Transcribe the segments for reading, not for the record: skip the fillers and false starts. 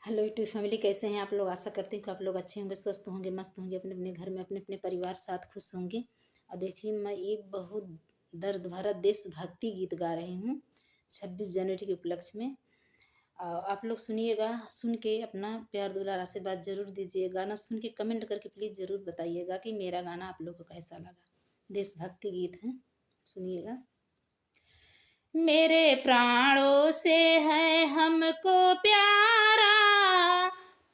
Hello YouTube family, कैसे हैं आप लोग। आशा करती हूँ कि आप लोग अच्छे होंगे, स्वस्थ होंगे, मस्त होंगे, अपने अपने घर में अपने अपने परिवार साथ खुश होंगे। और देखिए, मैं एक बहुत दर्द भरा देशभक्ति गीत गा रही हूँ 26 जनवरी के उपलक्ष्य में। आप लोग सुनिएगा, सुन के अपना प्यार दुलार आशीर्वाद जरूर दीजिए। गाना सुन के कमेंट करके प्लीज़ ज़रूर बताइएगा कि मेरा गाना आप लोग को कैसा लगा। देशभक्ति गीत है, सुनिएगा। मेरे प्राणों से है हमको प्यारा,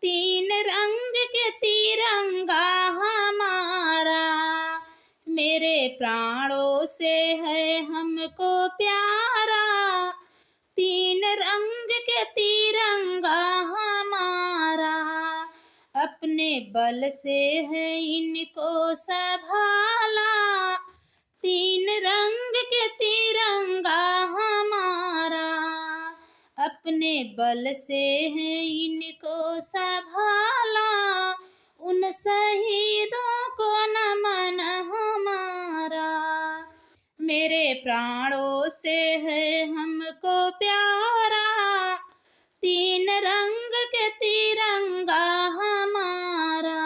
तीन रंग के तिरंगा हमारा। मेरे प्राणों से है हमको प्यारा, तीन रंग के तिरंगा हमारा। अपने बल से है इनको संभाला, तीन रंग के तिरंगा हमारा। अपने बल से है इनको संभाला, उन शहीदों को नमन हमारा। मेरे प्राणों से है हमको प्यारा, तीन रंग के तिरंगा हमारा।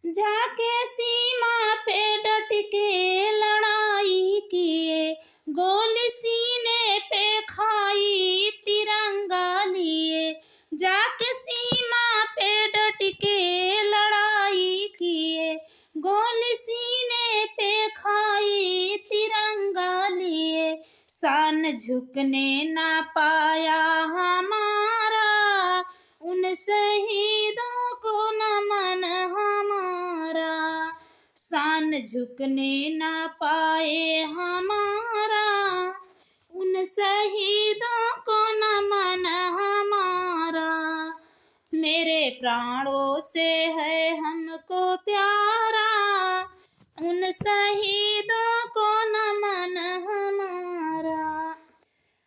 जाके सीमा पे डट के लड़ाई किए, गोली सीने पे खाई तिरंगा लिए। जाके सीमा पे डट के लड़ाई किए, गोली सीने पे खाई तिरंगा लिए। शान झुकने ना पाया हमारा, उन शहीदों को नमन हमारा। शान झुकने ना पाए हमारा, उन शहीदों को नमन हमारा। मेरे प्राणों से है हमको प्यारा, उन शहीदों को नमन हमारा।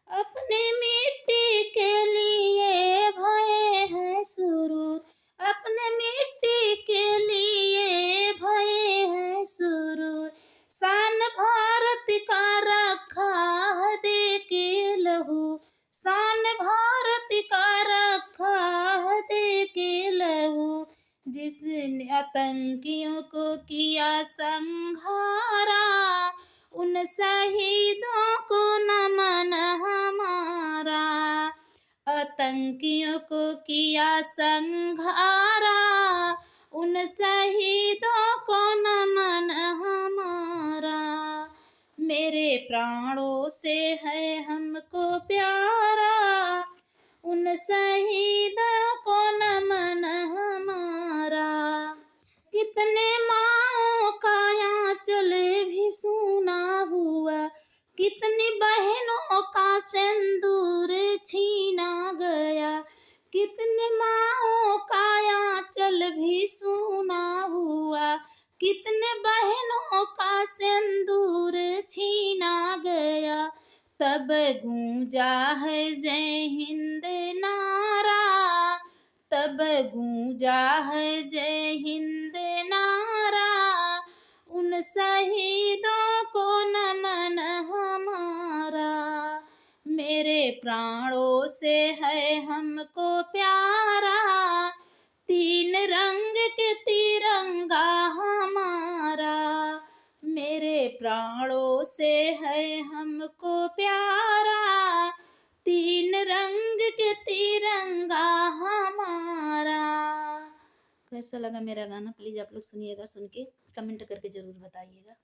अपने मिट्टी के लिए भये हैं सुरूर, अपने मिट्टी के लिए भये हैं सुरूर। शान भारत का रखा है दे के लहू, शान भारत का रखा है दे के लहू। जिसने आतंकियों को किया संहारा, उन शहीदों को नमन हमारा। आतंकियों को किया संहारा, उन शहीदों को नमन हमारा। मेरे प्राणों से है हमको प्यारा, उन शहीदों को नमन हमारा। कितने माँओं का आंचल भी सूना हुआ, कितनी बहनों का सिंदूर छीना गया। कितने माँओं का आंचल भी सूना हुआ, कितने बहनों का सिंदूर छीना गया। तब गूंजा है जय हिंद नारा, तब गूंजा है जय हिंद नारा। उन शहीदों को नमन हमारा। मेरे प्राणों से है हमको प्यारा, तीन रंग के तिरंगा हमारा। मेरे प्राणों से है हमको प्यारा, तीन रंग के तिरंगा हमारा। कैसा लगा मेरा गाना, प्लीज़ आप लोग सुनिएगा, सुन के कमेंट करके ज़रूर बताइएगा।